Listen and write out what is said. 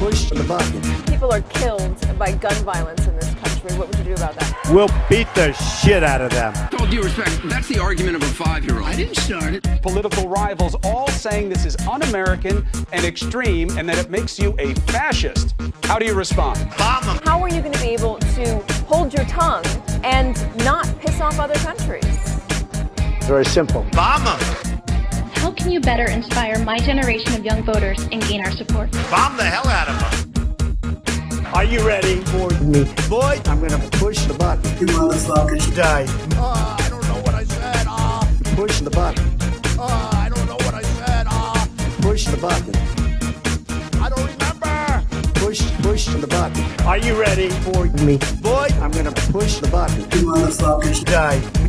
push the button. People are killed by gun violence in this country. What would you do about that? We'll beat the shit out of them. With all due respect, that's the argument of a 5-year-old. I didn't start it. Political rivals all saying this is un-American and extreme and that it makes you a fascist. How do you respond? Bomb them. How are you going to be able to hold your tongue and not piss off other countries? Very simple. Bomb them. How can you better inspire my generation of young voters and gain our support? Bomb the hell out of them. Are you ready for me? Boy, I'm gonna push the button. you motherfuckers. Die. I don't know what I said. Push the button. I don't know what I said. Push the button. I don't remember. Push the button. Are you ready for me? Boy, I'm gonna push the button. you motherfuckers. Die.